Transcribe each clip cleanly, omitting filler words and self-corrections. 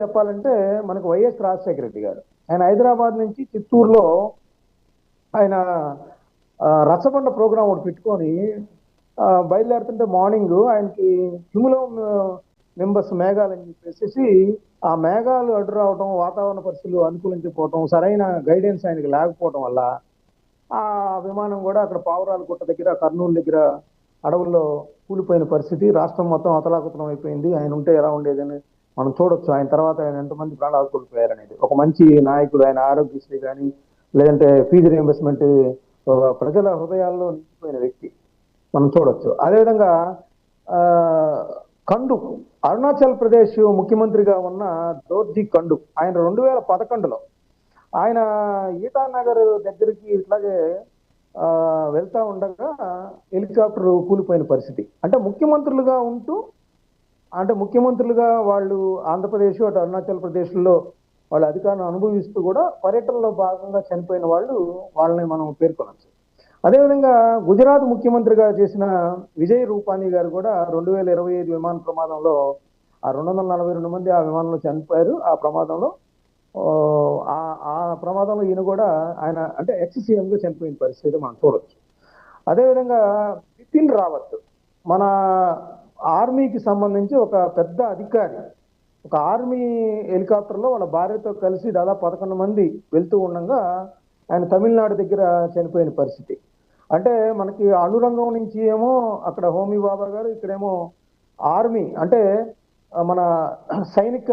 చెప్పాలంటే మనకు వైఎస్ రాజశేఖర రెడ్డి గారు. ఆయన హైదరాబాద్ నుంచి చిత్తూరులో ఆయన రచ్చబండ ప్రోగ్రామ్ ఒకటి పెట్టుకొని బయలుదేరుతుంటే మార్నింగ్ ఆయనకి క్యూములో నింబస్ మేఘాలు అని చెప్పేసి ఆ మేఘాలు అడ్డు రావడం, వాతావరణ పరిస్థితులు అనుకూలించకపోవడం, సరైన గైడెన్స్ ఆయనకి లేకపోవడం వల్ల ఆ విమానం కూడా అక్కడ పావురాల గుట్ట దగ్గర, కర్నూలు దగ్గర అడవుల్లో కూలిపోయిన పరిస్థితి. రాష్ట్రం మొత్తం అతలాకుతలం అయిపోయింది. ఆయన ఉంటే ఎలా ఉండేదని మనం చూడొచ్చు. ఆయన తర్వాత ఆయన ఎంతమంది ప్రాణాలు కోల్పోయారనేది. ఒక మంచి నాయకుడు, ఆయన ఆరోగ్యశ్రీ కానీ లేదంటే ఫీజు రియంబర్స్మెంట్ ప్రజల హృదయాల్లో నిలిచిపోయిన వ్యక్తి మనం చూడొచ్చు. అదేవిధంగా ఆ కండు అరుణాచల్ ప్రదేశ్ ముఖ్యమంత్రిగా ఉన్న దోర్జీ కండు ఆయన 2011లో ఆయన ఈటానగర్ దగ్గరికి ఇట్లాగే వెళ్తా ఉండగా హెలికాప్టర్ కూలిపోయిన పరిస్థితి. అంటే ముఖ్యమంత్రులుగా వాళ్ళు ఆంధ్రప్రదేశ్ అటు అరుణాచల్ ప్రదేశ్లో వాళ్ళ అధికారాన్ని అనుభవిస్తూ కూడా పర్యటనలో భాగంగా చనిపోయిన వాళ్ళని మనం పేర్కొనవచ్చు. అదేవిధంగా గుజరాత్ ముఖ్యమంత్రిగా చేసిన విజయ్ రూపానీ గారు కూడా 2025 విమాన ప్రమాదంలో ఆ 242 మంది ఆ విమానంలో చనిపోయారు. ఆ ప్రమాదంలో ఈయన కూడా ఆయన అంటే ఎక్స్ సీఎంగా చనిపోయిన పరిస్థితి మనం చూడొచ్చు. అదేవిధంగా బిపిన్ రావత్ మన ఆర్మీకి సంబంధించి ఒక పెద్ద అధికారి, ఒక ఆర్మీ హెలికాప్టర్లో వాళ్ళ భార్యతో కలిసి దాదాపు 11 మంది వెళ్తూ ఉండగా ఆయన తమిళనాడు దగ్గర చనిపోయిన పరిస్థితి. అంటే మనకి అణురంగం నుంచి ఏమో అక్కడ హోమీ బాబా గారు, ఇక్కడేమో ఆర్మీ అంటే మన సైనిక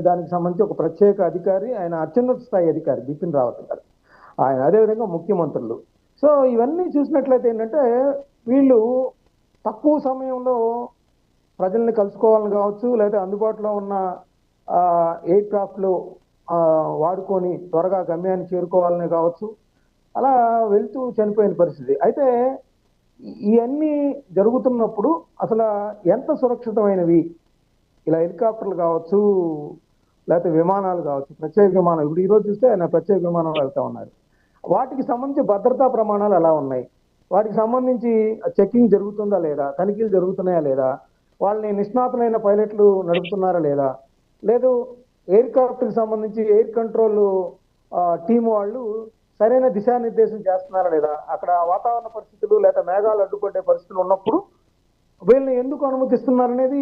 దానికి సంబంధించి ఒక ప్రత్యేక అధికారి, ఆయన అత్యున్నత స్థాయి అధికారి బిపిన్ రావత్ గారు ఆయన. అదేవిధంగా ముఖ్యమంత్రులు. సో ఇవన్నీ చూసినట్లయితే ఏంటంటే వీళ్ళు తక్కువ సమయంలో ప్రజల్ని కలుసుకోవాలని కావచ్చు, లేదా అందుబాటులో ఉన్న ఎయిర్ క్రాఫ్ట్లు వాడుకొని త్వరగా గమ్యాన్ని చేరుకోవాలని కావచ్చు, అలా వెళ్తూ చనిపోయిన పరిస్థితి. అయితే ఇవన్నీ జరుగుతున్నప్పుడు అసలు ఎంత సురక్షితమైనవి ఇలా హెలికాప్టర్లు కావచ్చు, లేకపోతే విమానాలు కావచ్చు, ప్రత్యేక విమానాలు ఇప్పుడు ఈరోజు చూస్తే ఆయన ప్రత్యేక విమానాలు వెళ్తా ఉన్నారు. వాటికి సంబంధించి భద్రతా ప్రమాణాలు ఎలా ఉన్నాయి, వాటికి సంబంధించి చెకింగ్ జరుగుతుందా లేదా, తనిఖీలు జరుగుతున్నాయా లేదా, వాళ్ళని నిష్ణాతులైన పైలట్లు నడుపుతున్నారా లేదా, లేదు ఎయిర్క్రాఫ్ట్కి సంబంధించి ఎయిర్ కంట్రోల్ టీం వాళ్ళు సరైన దిశానిర్దేశం చేస్తున్నారా లేదా, అక్కడ వాతావరణ పరిస్థితులు లేదా మేఘాలు అడ్డుపడే పరిస్థితులు ఉన్నప్పుడు వీళ్ళని ఎందుకు అనుమతిస్తున్నారనేది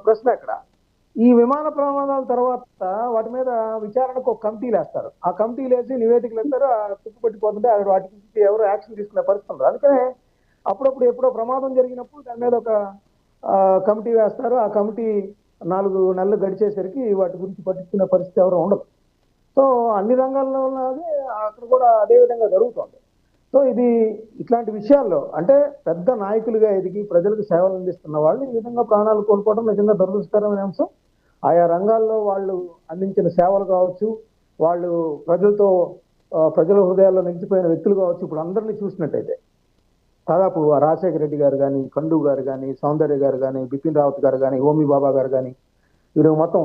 ప్రశ్న. అక్కడ ఈ విమాన ప్రమాదాల తర్వాత వాటి మీద విచారణకు ఒక కమిటీలు వేస్తారు. ఆ కమిటీలు వేసి నివేదికలు వేస్తారు. తుప్పుపట్టిపోతుంటే వాటికి ఎవరు యాక్షన్ తీసుకునే పరిస్థితి ఉండదు. అందుకనే అప్పుడప్పుడు ఎప్పుడో ప్రమాదం జరిగినప్పుడు దాని మీద ఒక కమిటీ వేస్తారు. ఆ కమిటీ 4 నెలలు గడిచేసరికి వాటి గురించి పట్టించుకునే పరిస్థితి ఎవరు ఉండదు. సో అన్ని రంగాల్లో ఉన్నది అక్కడ కూడా అదే విధంగా జరుగుతుంది. సో ఇట్లాంటి విషయాల్లో అంటే పెద్ద నాయకులుగా ఎదిగి ప్రజలకు సేవలు అందిస్తున్న వాళ్ళు ఈ విధంగా ప్రాణాలు కోల్పోవడం నిజంగా దురదృష్టకరమైన అంశం. ఆయా రంగాల్లో వాళ్ళు అందించిన సేవలు కావచ్చు, వాళ్ళు ప్రజల హృదయాల్లో నిలిచిపోయిన వ్యక్తులు కావచ్చు. ఇప్పుడు అందరినీ చూసినట్టయితే దాదాపు రాజశేఖర రెడ్డి గారు కానీ, కండు గారు కానీ, సౌందర్య గారు కానీ, బిపిన్ రావత్ గారు కానీ, హోమీ బాబా గారు కానీ, వీరు మొత్తం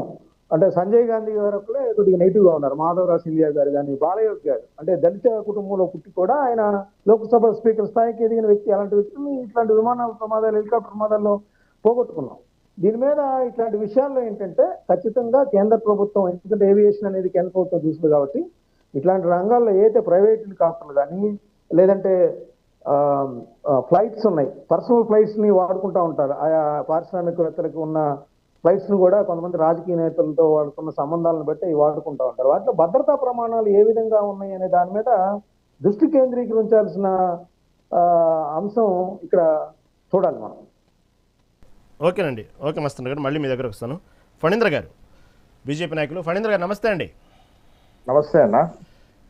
అంటే సంజయ్ గాంధీ గారు కొద్దిగా నెగిటివ్ గా ఉన్నారు. మాధవరావు సింధియా గారు కానీ, బాలయోగి గారు అంటే దళిత కుటుంబంలో పుట్టి కూడా ఆయన లోక్సభ స్పీకర్ స్థాయికి ఎదిగిన వ్యక్తి. అలాంటి వ్యక్తులు ఇట్లాంటి విమాన ప్రమాదాలు, హెలికాప్టర్ ప్రమాదాల్లో పోగొట్టుకున్నాం. దీని మీద ఇట్లాంటి విషయాల్లో ఏంటంటే ఖచ్చితంగా కేంద్ర ప్రభుత్వం, ఎందుకంటే ఏవియేషన్ అనేది కేంద్ర ప్రభుత్వం చూస్తుంది కాబట్టి ఇట్లాంటి రంగాల్లో ఏదైతే ప్రైవేట్ హెలికాప్టర్లు కానీ లేదంటే ఫ్లైట్స్ ఉన్నాయి, పర్సనల్ ఫ్లైట్స్ ని వాడుకుంటా ఉంటారు. ఆయా పారిశ్రామికవేత్తలకు ఉన్న ఫ్లైట్స్ ను కూడా కొంతమంది రాజకీయ నేతలతో వాడుకున్న సంబంధాలను బట్టి వాడుకుంటూ ఉంటారు. వాటిలో భద్రతా ప్రమాణాలు ఏ విధంగా ఉన్నాయి అనే దాని మీద దృష్టి కేంద్రీకరించాల్సిన అంశం ఇక్కడ చూడాలి మనం. ఓకేనండి, ఓకే మస్తన్ గారు, మళ్ళీ మీ దగ్గర వస్తాను. ఫణీంద్ర గారు, బీజేపీ నాయకులు. ఫణీంద్ర గారు నమస్తే అండి. నమస్తే అన్న.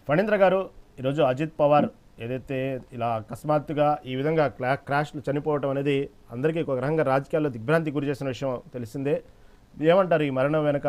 ఫణీంద్ర గారు, ఈరోజు అజిత్ పవార్ ఏదైతే ఇలా అకస్మాత్తుగా ఈ విధంగా క్రాష్లు చనిపోవడం అనేది అందరికీ ఒక రకంగా రాజకీయాల్లో దిగ్భ్రాంతి గురి చేసిన విషయం తెలిసిందే. ఏమంటారు ఈ మరణం వెనుక